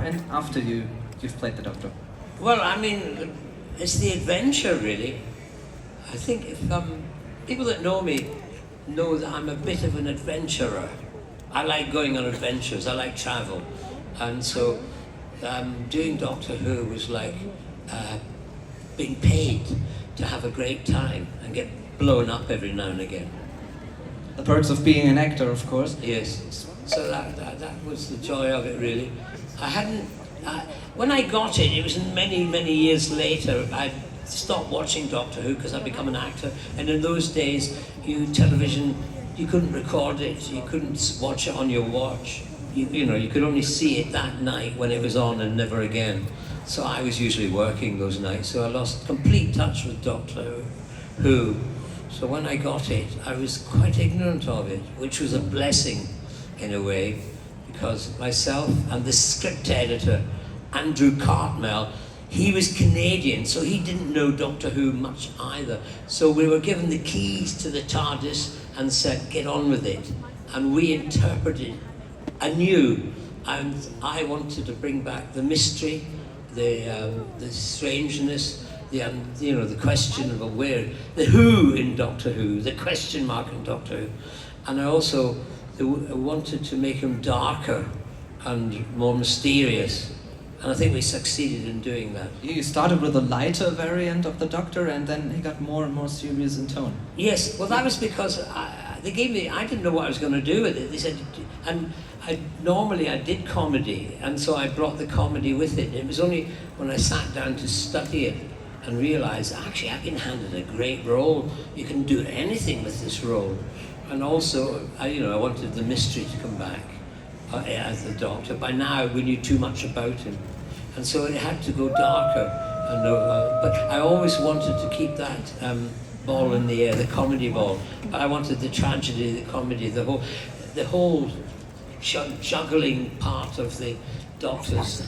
and after you've played the Doctor? Well, I mean, it's the adventure, really. I think if people that know me know that I'm a bit of an adventurer. I like going on adventures, I like travel. And so doing Doctor Who was like being paid to have a great time and get blown up every now and again. The perks of being an actor, of course. Yes, so that was the joy of it, really. When I got it, it was many, many years later. I stopped watching Doctor Who because I'd become an actor, and in those days, television, you couldn't record it, you couldn't watch it on your watch. You could only see it that night when it was on and never again. So I was usually working those nights, so I lost complete touch with Doctor Who. So when I got it, I was quite ignorant of it, which was a blessing in a way, because myself and the script editor, Andrew Cartmel, he was Canadian, so he didn't know Doctor Who much either. So we were given the keys to the TARDIS and said, get on with it. And we interpreted anew. And I wanted to bring back the mystery, the strangeness, the question of where, the who in Doctor Who, the question mark in Doctor Who. And I also wanted to make him darker and more mysterious. And I think we succeeded in doing that. You started with a lighter variant of the Doctor, and then he got more and more serious in tone. Yes, well that was because I didn't know what I was going to do with it. They said, and normally I did comedy, and so I brought the comedy with it. It was only when I sat down to study it and realised, actually I've been handed a great role. You can do anything with this role. And also, I wanted the mystery to come back. As the Doctor. By now we knew too much about him, and so it had to go darker. But I always wanted to keep that ball in the air, the comedy ball. But I wanted the tragedy, the comedy, the whole juggling part of the Doctor's.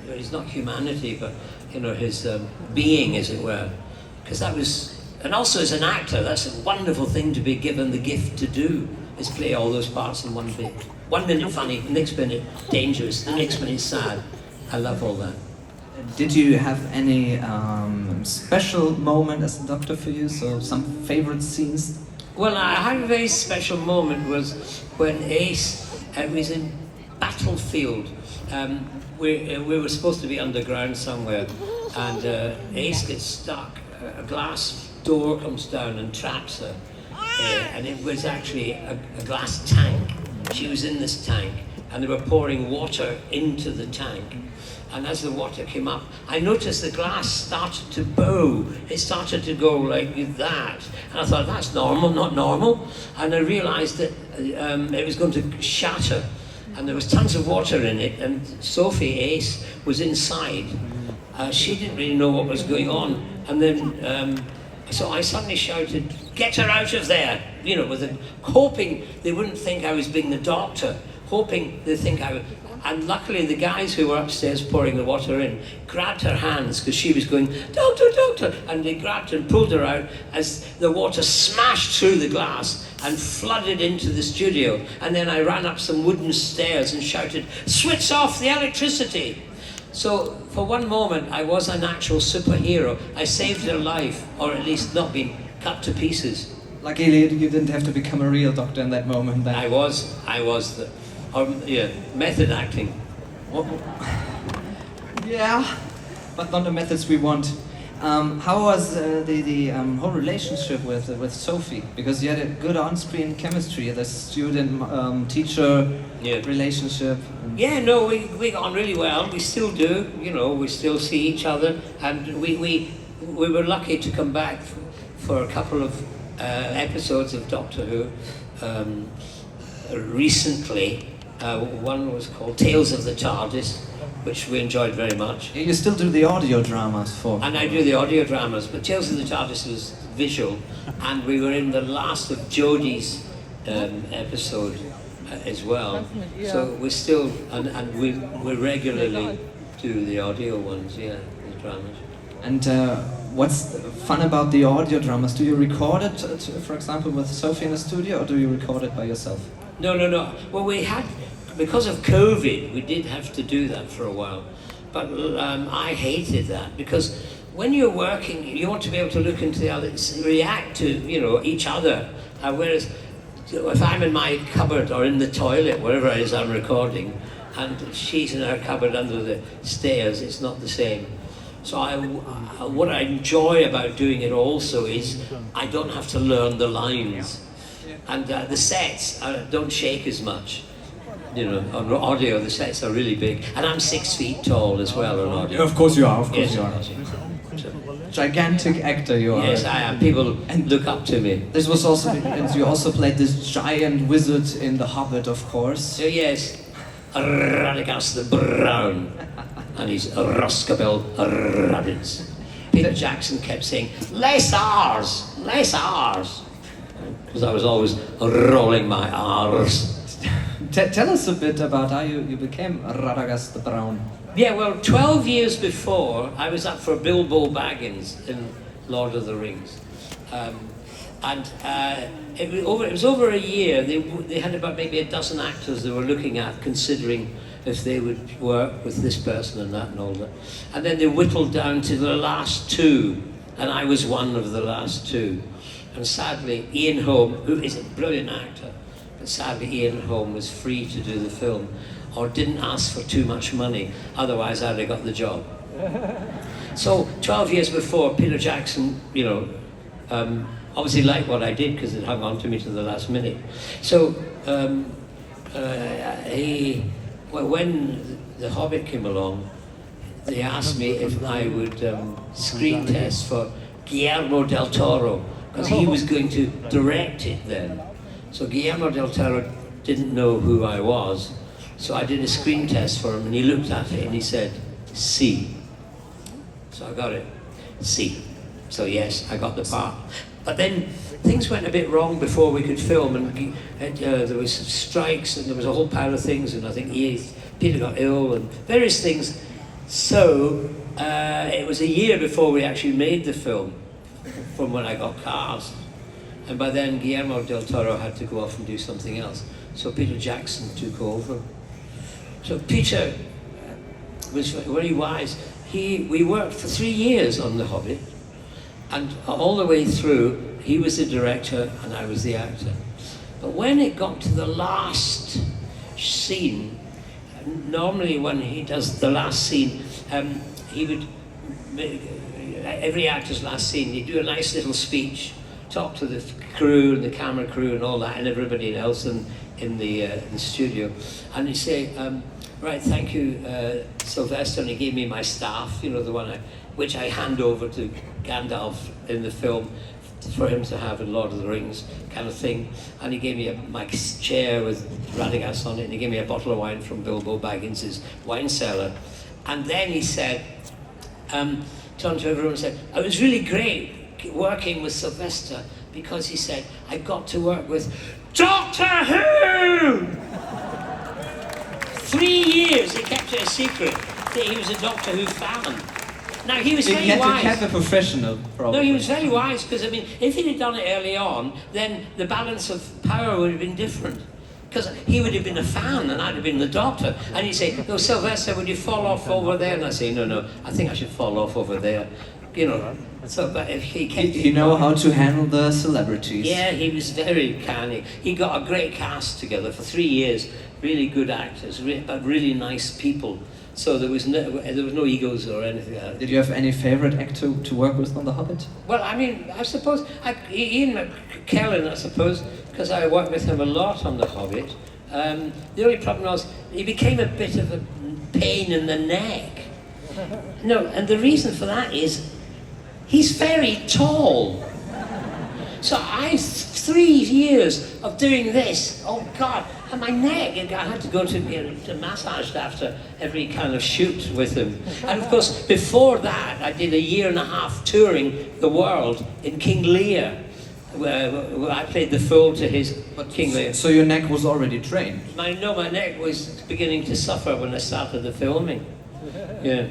His not humanity, but his being, as it were. Because that was, and also as an actor, that's a wonderful thing to be given the gift to do, is play all those parts in one bit. 1 minute funny, the next minute dangerous, the next minute sad. I love all that. Did you have any special moment as a Doctor for you? So some favorite scenes? Well, I had a very special moment was when Ace was in Battlefield. We were supposed to be underground somewhere, and Ace gets stuck. A glass door comes down and traps her. And it was actually a glass tank. She was in this tank, and they were pouring water into the tank. And as the water came up, I noticed the glass started to bow. It started to go like that. And I thought, that's normal, not normal. And I realized that it was going to shatter. And there was tons of water in it, and Sophie, Ace, was inside. She didn't really know what was going on. And then, so I suddenly shouted, get her out of there, hoping they wouldn't think I was being the Doctor, hoping they'd think I was. And luckily the guys who were upstairs pouring the water in grabbed her hands because she was going, Doctor, Doctor, and they grabbed her and pulled her out as the water smashed through the glass and flooded into the studio. And then I ran up some wooden stairs and shouted, switch off the electricity. So for one moment I was an actual superhero. I saved her life, or at least not been cut to pieces. Luckily you didn't have to become a real Doctor in that moment then. I was method acting. Yeah, but not the methods we want. How was the whole relationship with Sophie? Because you had a good on-screen chemistry, the student-teacher relationship. Yeah, no, we got on really well. We still do. We still see each other, and we were lucky to come back for a couple of episodes of Doctor Who recently. One was called Tales of the TARDIS, which we enjoyed very much. You still do the audio dramas for? And I do the audio dramas, but Tales of the TARDIS was visual, and we were in the last of Jodie's episode as well. So we're still, and we regularly do the audio ones, the dramas. And what's fun about the audio dramas? Do you record it, for example, with Sophie in the studio, or do you record it by yourself? No. Well, we had because of COVID, we did have to do that for a while. But I hated that, because when you're working, you want to be able to look into the other, react to, you know, each other. Whereas if I'm in my cupboard or in the toilet, wherever it is I'm recording, and she's in her cupboard under the stairs, it's not the same. So what I enjoy about doing it also is I don't have to learn the lines. And the sets don't shake as much. You know, on audio, the sets are really big. And I'm 6 feet tall as well on audio. Of course you are, of Yes, course you are. Gigantic actor you are. Yes, I am. People look up to me. This was also, and you also played this giant wizard in The Hobbit, of course. So yes, Radagast the Brown, and he's Roscabel Rabbits. Peter Jackson kept saying, less R's, less R's, because I was always rolling my R's. Tell us a bit about how you became Radagast the Brown. Yeah, well, 12 years before, I was up for Bilbo Baggins in Lord of the Rings. It was over a year. They had about maybe a dozen actors they were looking at, considering if they would work with this person and that and all that. And then they whittled down to the last two, and I was one of the last two. And sadly, Ian Holm, who is a brilliant actor, but sadly Ian Holm was free to do the film, or didn't ask for too much money, otherwise I'd have got the job. So 12 years before, Peter Jackson, you know, obviously liked what I did because it hung on to me to the last minute. So when The Hobbit came along, they asked me if I would screen test for Guillermo del Toro, because he was going to direct it then. So Guillermo del Toro didn't know who I was, so I did a screen test for him, and he looked at it and he said, "C." So I got it, C. So yes, I got the part. But then things went a bit wrong before we could film, and there was strikes, and there was a whole pile of things, and I think Peter got ill and various things. So it was a year before we actually made the film, from when I got cast. And by then Guillermo del Toro had to go off and do something else. So Peter Jackson took over. So Peter was very wise. We worked for 3 years on The Hobbit, and all the way through, he was the director and I was the actor. But when it got to the last scene, normally when he does the last scene, he would, every actor's last scene, he'd do a nice little speech, talk to the crew and the camera crew and all that, and everybody else in the studio, and he'd say, right, thank you, Sylvester, and he gave me my staff, you know, the one which I hand over to Gandalf in the film for him to have in Lord of the Rings, kind of thing. And he gave me my chair with Radagast on it, and he gave me a bottle of wine from Bilbo Baggins' wine cellar. And then he said, turned to everyone and said, it was really great working with Sylvester, because he said, I got to work with Doctor Who! 3 years he kept it a secret that he was a Doctor Who fan. Now he was very wise. You had to a professional, probably. No, he was very wise, because I mean, if he'd have done it early on, then the balance of power would have been different. Because he would have been a fan and I'd have been the Doctor. And he'd say, no, Sylvester, would you fall off over there? And I say, no, I think I should fall off over there. You know, so but if he kept... You know how to handle the celebrities. Yeah, he was very canny. He got a great cast together for 3 years. Really good actors, but really nice people. So there was no egos or anything like that. Did you have any favorite actor to work with on The Hobbit? Well, I mean, I suppose, Ian McKellen, I suppose, because I worked with him a lot on The Hobbit. The only problem was, he became a bit of a pain in the neck. No, and the reason for that is, he's very tall. So 3 years of doing this, oh God, and my neck, I had to go to massaged after every kind of shoot with him. And of course, before that, I did a 1.5 years touring the world in King Lear, where I played the fool to his King Lear. So your neck was already trained? My neck was beginning to suffer when I started the filming. Yeah.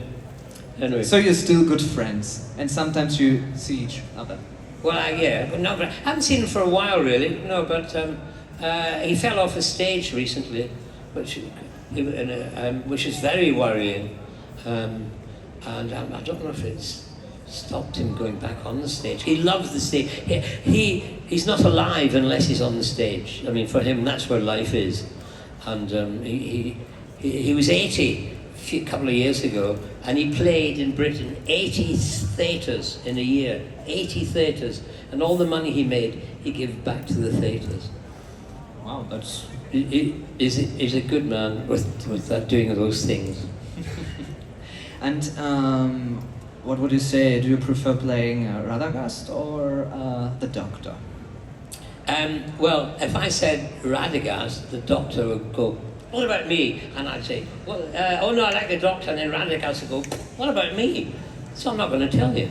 Anyway. So you're still good friends, and sometimes you see each other? Well, yeah, but no, but I haven't seen him for a while, really. No, but he fell off a stage recently, which is very worrying. And I don't know if it's stopped him going back on the stage. He loves the stage. He's not alive unless he's on the stage. I mean, for him, that's where life is. And he was 80 a couple of years ago, and he played in Britain 80 theatres in a year. 80 theatres. And all the money he made, he gave back to the theatres. Wow, that's... He's a good man with doing those things. And what would you say? Do you prefer playing Radagast or the Doctor? Well, if I said Radagast, the Doctor would go, "What about me?" And I'd say, "Well, oh no, I like the Doctor." And then Radagast would go, "What about me?" So I'm not going to tell you.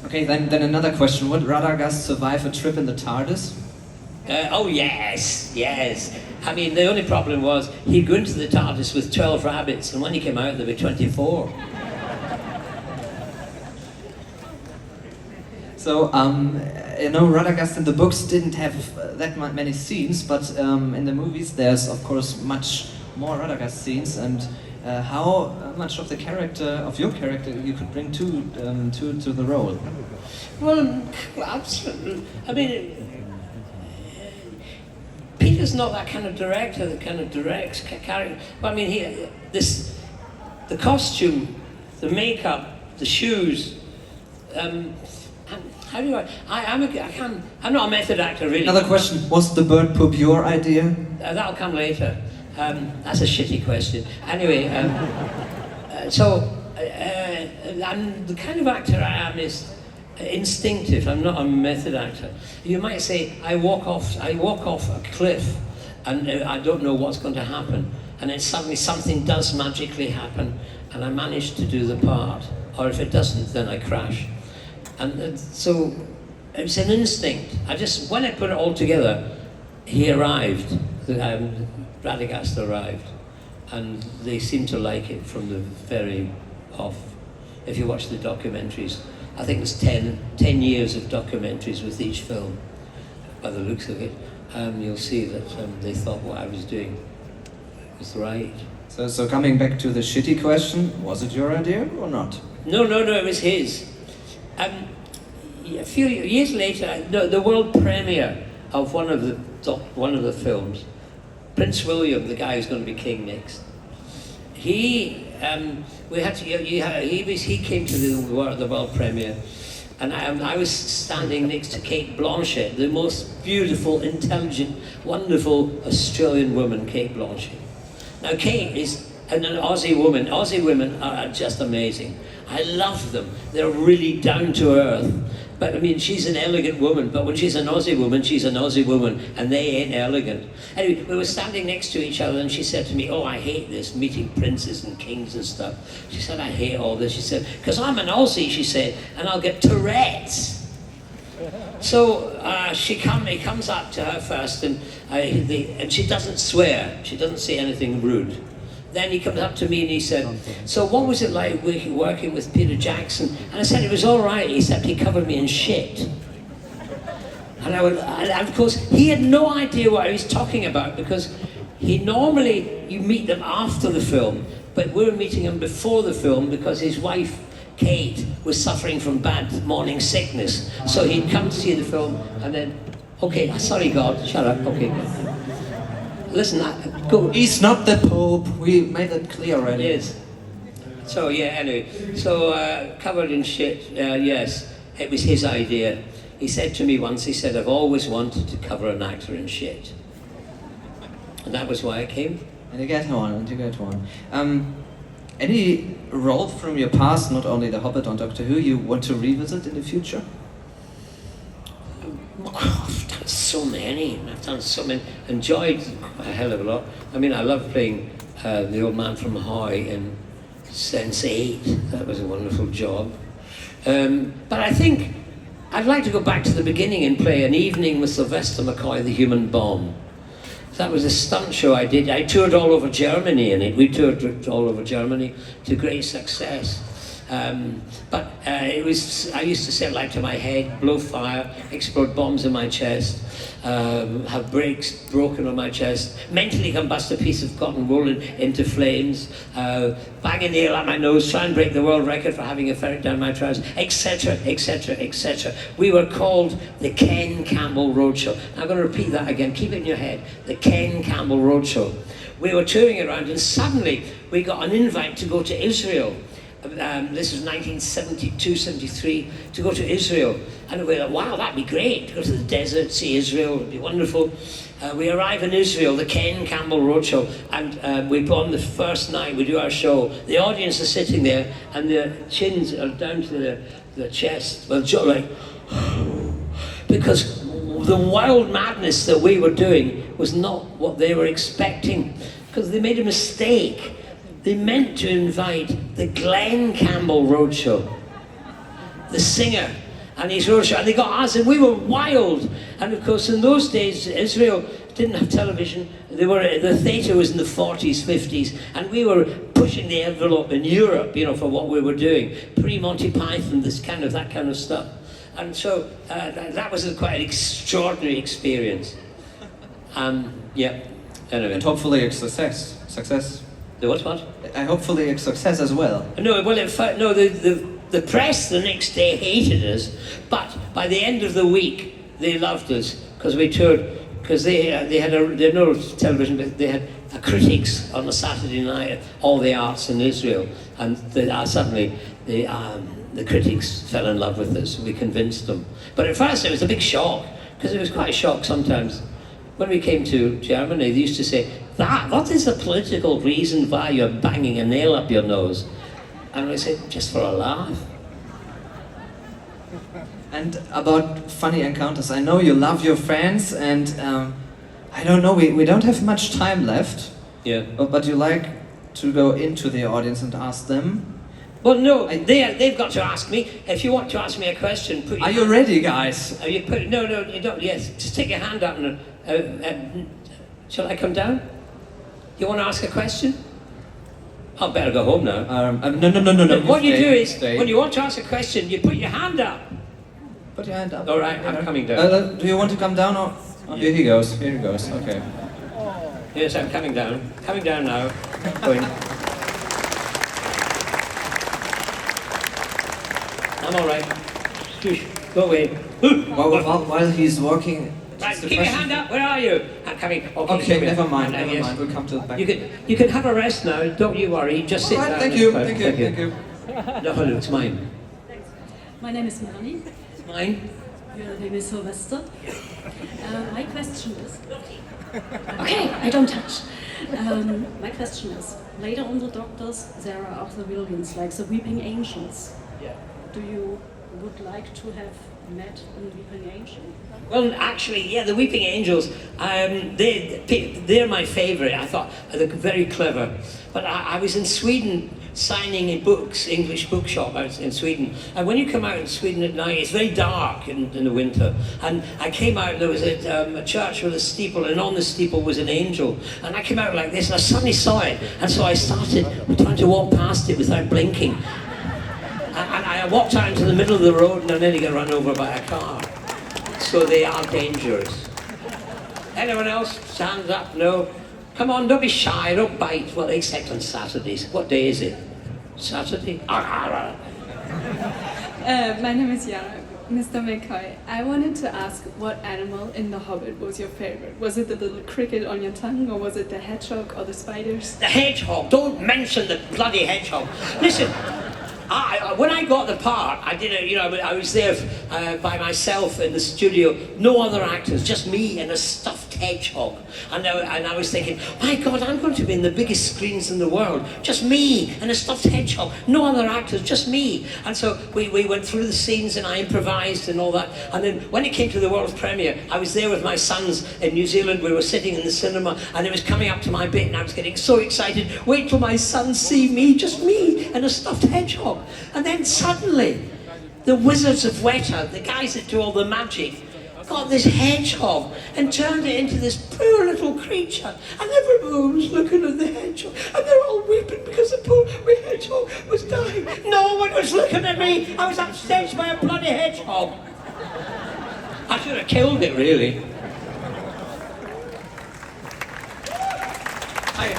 Okay, then another question. Would Radagast survive a trip in the TARDIS? Oh yes, yes. I mean, the only problem was he'd go into the TARDIS with 12 rabbits, and when he came out, there were 24. So, you know, Radagast in the books didn't have that many scenes, but in the movies there's, of course, much more Radagast scenes. And how much of the character, of your character, you could bring to the role? Well, absolutely. I mean, Peter's not that kind of director that kind of directs character. Well, I mean, the costume, the makeup, the shoes. How do I'm not a method actor, really. Another question: was the bird poop your idea? That'll come later. That's a shitty question. Anyway, I'm the kind of actor I am is instinctive. I'm not a method actor. You might say I walk off a cliff, and I don't know what's going to happen, and then suddenly something does magically happen, and I manage to do the part. Or if it doesn't, then I crash. And so it's an instinct. When I put it all together, he arrived. Radagast arrived, and they seemed to like it from the very off. If you watch the documentaries, I think there's 10 years of documentaries with each film. By the looks of it, you'll see that they thought what I was doing was right. So coming back to the shitty question, was it your idea or not? No, it was his. A few years later, the world premiere of one of the films, Prince William, the guy who's going to be king next, he came to the world premiere, and I was standing next to Kate Blanchett, the most beautiful, intelligent, wonderful Australian woman, Kate Blanchett. Now Kate is an Aussie woman. Aussie women are just amazing. I love them. They're really down to earth. But I mean, she's an elegant woman, but when she's an Aussie woman, she's an Aussie woman, and they ain't elegant. Anyway, we were standing next to each other, and she said to me, "Oh, I hate this, meeting princes and kings and stuff." She said, "I hate all this." She said, "Because I'm an Aussie," she said, "and I'll get Tourette's." So he comes up to her first, and she doesn't swear. She doesn't say anything rude. Then he comes up to me and he said, "So what was it like working with Peter Jackson?" And I said, "It was all right, except he covered me in shit." And of course, he had no idea what I was talking about, because you meet them after the film, but we were meeting him before the film because his wife, Kate, was suffering from bad morning sickness. So he'd come to see the film and then, "Okay, sorry God, shut up, okay. Listen, go." He's not the Pope. We made that clear already. Yes. So yeah, anyway. So covered in shit. Yes, it was his idea. He said to me once. He said, "I've always wanted to cover an actor in shit," and that was why I came. And you get one. Any role from your past, not only The Hobbit on Doctor Who, you want to revisit in the future? I've done so many. Enjoyed a hell of a lot. I mean, I love playing the old man from Hawaii in Sense8. That was a wonderful job. But I think I'd like to go back to the beginning and play An Evening with Sylvester McCoy, the Human Bomb. That was a stunt show I did. I toured all over Germany in it. We toured all over Germany to great success. But it was, I used to set light to my head, blow fire, explode bombs in my chest, have brakes broken on my chest, mentally combust a piece of cotton wool into flames, bang a nail at my nose, try and break the world record for having a ferret down my trousers, etc., etc., etc. We were called the Ken Campbell Roadshow. I'm going to repeat that again, keep it in your head, the Ken Campbell Roadshow. We were touring around and suddenly we got an invite to go to Israel. This was 1972, 73, to go to Israel. And we were like, wow, that'd be great, to go to the desert, see Israel, it'd be wonderful. We arrive in Israel, the Ken Campbell Roadshow, and we put on the first night, we do our show. The audience is sitting there, and their chins are down to the chest, well, like, because the wild madness that we were doing was not what they were expecting, because they made a mistake. They meant to invite the Glenn Campbell Roadshow, the singer, and his roadshow, and they got us, and we were wild. And of course, in those days, Israel didn't have television. The theatre was in the 40s, 50s, and we were pushing the envelope in Europe, you know, for what we were doing, pre-Monty Python, that kind of stuff. And so that was quite an extraordinary experience. Yeah. Anyway. And hopefully a success. The what? Hopefully a success as well. No, well, in fact, no. The press the next day hated us, but by the end of the week they loved us because we toured. Because they had no television, but they had critics on a Saturday night, all the arts in Israel, and suddenly the critics fell in love with us. We convinced them. But at first it was a big shock, because it was quite a shock sometimes. When we came to Germany, they used to say, what is the political reason why you're banging a nail up your nose? And we said, just for a laugh. And about funny encounters, I know you love your friends, and I don't know, we don't have much time left. Yeah. But you like to go into the audience and ask them? Well, no, they've got to ask me. If you want to ask me a question, put your Are you ready, guys? No, you don't. Yes, just take your hand up and. Shall I come down? You want to ask a question? I'll better go home now. No. What you do is, when you want to ask a question, you put your hand up. Put your hand up. All right, I'm coming down. Do you want to come down or? Oh, here he goes. Here he goes. Okay. Yes, I'm coming down. Coming down now. Going. I'm all right. Go away. While he's walking. Right, keep your hand up. Where are you? I'm coming. Okay, never mind. We'll come to the back. You can have a rest now. Don't you worry. Just sit down. Thank you. No, hello, it's mine. My name is Melanie. It's mine. Your name is Sylvester. My question is... Okay, I don't touch. My question is, later on the Doctors, there are other villains, like the Weeping Angels. Yeah. Do you would like to have met a Weeping Angel? Well, actually, yeah, the Weeping Angels, they're my favourite. I thought they're very clever. But I was in Sweden signing in books, English bookshop out in Sweden. And when you come out in Sweden at night, it's very dark in the winter. And I came out, and there was a church with a steeple, and on the steeple was an angel. And I came out like this, and I suddenly saw it. And so I started trying to walk past it without blinking. And I walked out into the middle of the road, and I nearly got run over by a car. So they are dangerous. Anyone else? Hands up? No? Come on, don't be shy, don't bite. Well, except on Saturdays. What day is it? Saturday? My name is Yana. Mr. McCoy, I wanted to ask what animal in The Hobbit was your favorite? Was it the little cricket on your tongue, or was it the hedgehog or the spiders? The hedgehog! Don't mention the bloody hedgehog. Listen, when I got the part, I was there by myself in the studio, no other actors, just me and a stuffed hedgehog. And I was thinking, my God, I'm going to be in the biggest screens in the world. Just me and a stuffed hedgehog, no other actors, just me. And so we went through the scenes and I improvised and all that. And then when it came to the world premiere, I was there with my sons in New Zealand. We were sitting in the cinema and it was coming up to my bit and I was getting so excited. Wait till my sons see me, just me and a stuffed hedgehog. And then suddenly, the Wizards of Weta, the guys that do all the magic, got this hedgehog and turned it into this poor little creature. And everyone was looking at the hedgehog and they were all weeping because the poor wee hedgehog was dying. No one was looking at me. I was upstaged by a bloody hedgehog. I should have killed it, really. Hi,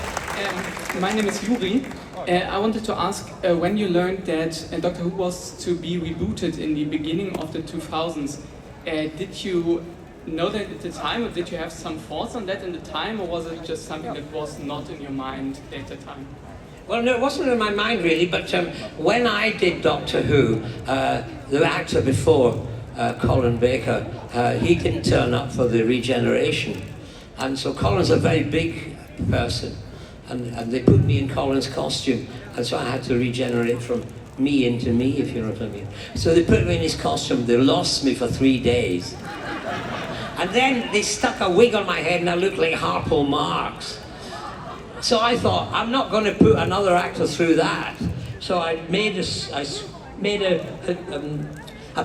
my name is Yuri. I wanted to ask, when you learned that Doctor Who was to be rebooted in the beginning of the 2000s, did you know that at the time, or did you have some thoughts on that in the time, or was it just something that was not in your mind at the time? Well, no, it wasn't in my mind really, but when I did Doctor Who, the actor before, Colin Baker, he didn't turn up for the regeneration. And so Colin's a very big person, and they put me in Colin's costume, and so I had to regenerate from me into me, if you know what I mean. So they put me in his costume, they lost me for 3 days. And then they stuck a wig on my head and I looked like Harpo Marx. So I thought, I'm not going to put another actor through that. So I made a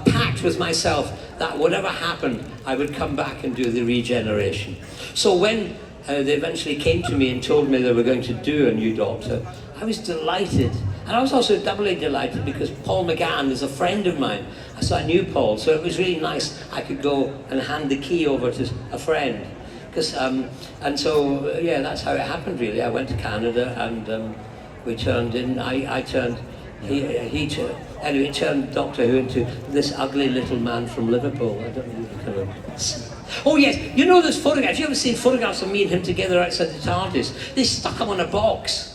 pact with myself that whatever happened, I would come back and do the regeneration. So when they eventually came to me and told me they were going to do a new Doctor, I was delighted. And I was also doubly delighted because Paul McGann is a friend of mine. So I knew Paul, so it was really nice I could go and hand the key over to a friend. And so, yeah, that's how it happened really. I went to Canada and we turned in, I turned, he turned Doctor Who into this ugly little man from Liverpool. I don't know if you kind of... Oh yes, you know those photographs, you ever seen photographs of me and him together outside the TARDIS? They stuck him on a box.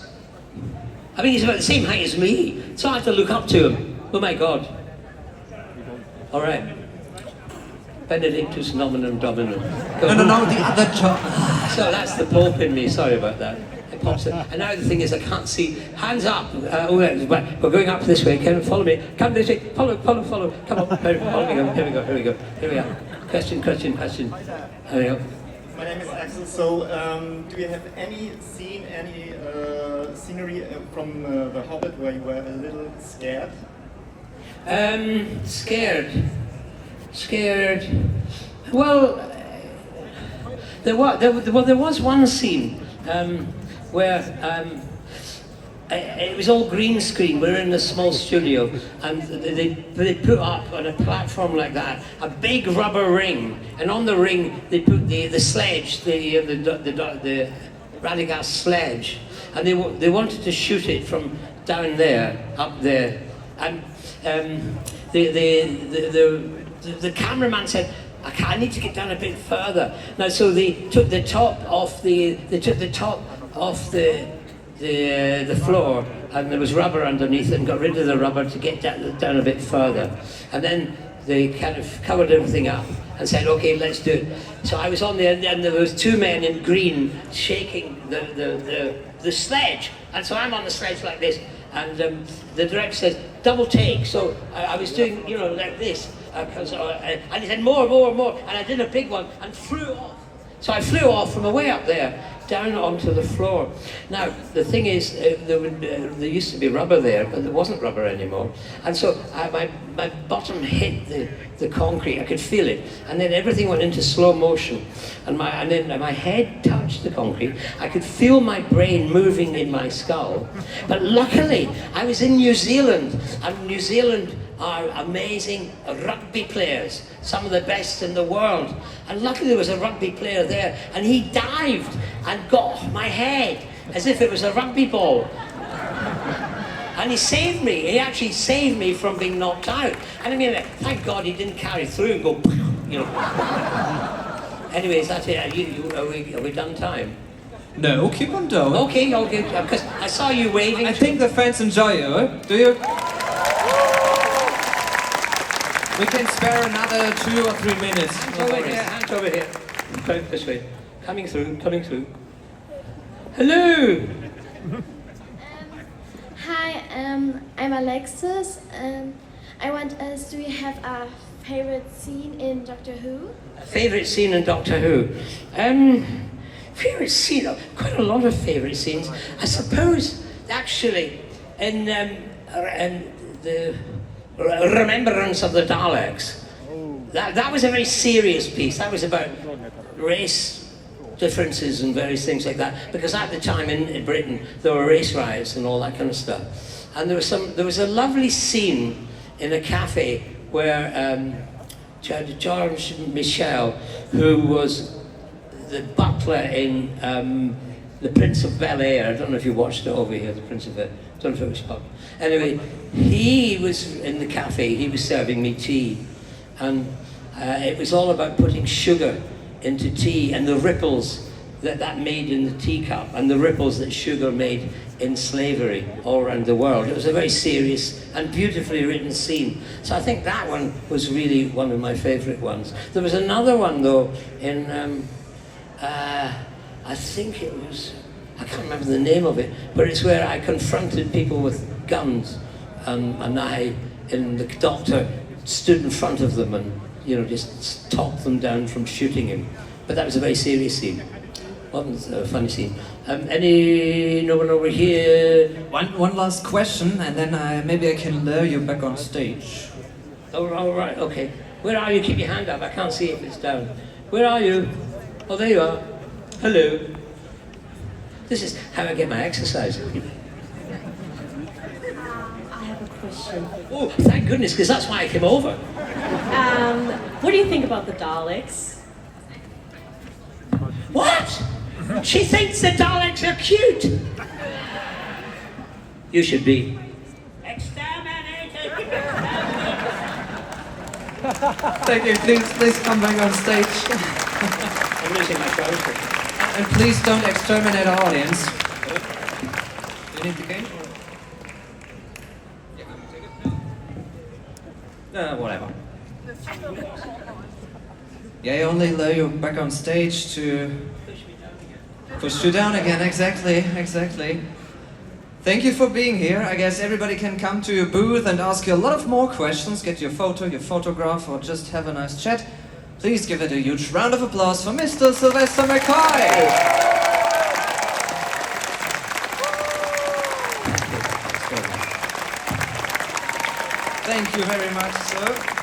I mean, he's about the same height as me, so I have to look up to him. Oh my God. All right. Benedictus nominum dominum. No, the other job. So that's the Pope in me, sorry about that. It pops in. And now the thing is, I can't see. Hands up. We're going up this way. Come follow me. Come this way. Follow. Come on. Follow me. Here we go. Here we are. Question. Here we go. My name is Axel. So, do you have any scenery from The Hobbit where you were a little scared? Scared. Well, there was one scene where it was all green screen. We were in a small studio, and they put up on a platform like that a big rubber ring, and on the ring they put the sledge, the Radagast sledge, and they wanted to shoot it from down there, up there, and the cameraman said, I need to get down a bit further. Now, so they took the top off the floor, and there was rubber underneath it, and got rid of the rubber to get down a bit further. And then they kind of covered everything up and said, okay, let's do it. So I was on there, and there was 2 men in green shaking the sledge. And so I'm on the sledge like this, and the director says, double take. So I was doing, like this, and he said, more, and I did a big one and flew off. So I flew off from way up there, down onto the floor. Now, the thing is, there used to be rubber there, but there wasn't rubber anymore. And so my bottom hit the concrete, I could feel it. And then everything went into slow motion. And then my head touched the concrete. I could feel my brain moving in my skull. But luckily, I was in New Zealand, and New Zealand are amazing rugby players, some of the best in the world. And luckily there was a rugby player there, and he dived and got my head as if it was a rugby ball. And he saved me. He actually saved me from being knocked out. And I mean, thank God he didn't carry through and go, Anyways, that's it. Are we done time? No, keep on going. Okay, because I saw you waving. I think the fans enjoy it. Do you? We can spare another 2 or 3 minutes. Hands over here. This way. Coming through. Hello! Hi, I'm Alexis. I want to ask, do you have a favorite scene in Doctor Who? Favourite scene in Doctor Who? Favourite scene? Quite a lot of favourite scenes. I suppose, actually, in the Remembrance of the Daleks, that was a very serious piece. That was about race differences and various things like that. Because at the time in Britain, there were race riots and all that kind of stuff. And there was a lovely scene in a cafe where George Michel, who was the butler in The Prince of Bel-Air. I don't know if you watched it over here, The Prince of Bel-Air. I don't know if it was called. Anyway, he was in the cafe, he was serving me tea. And it was all about putting sugar into tea and the ripples that made in the teacup and the ripples that sugar made in slavery all around the world. It was a very serious and beautifully written scene. So I think that one was really one of my favourite ones. There was another one though in, I think it was, I can't remember the name of it, but it's where I confronted people with guns and the doctor stood in front of them and, you know, just talked them down from shooting him. But that was a very serious scene. Wasn't a funny scene. No one over here? One last question, and then maybe I can lure you back on stage. Oh, all right, okay. Where are you? Keep your hand up. I can't see if it's down. Where are you? Oh, there you are. Hello. This is how I get my exercise. I have a question. Oh, thank goodness, because that's why I came over. What do you think about the Daleks? What? She thinks the Daleks are cute. You should be exterminated. Thank you. Please come back on stage. I'm losing my trousers. And please don't exterminate our audience. You need the game? Whatever. Yeah, I only lure you back on stage to push you down again. Exactly. Thank you for being here. I guess everybody can come to your booth and ask you a lot of more questions, get your photo, your photograph, or just have a nice chat. Please give it a huge round of applause for Mr. Sylvester McCoy. Thank you very much, sir.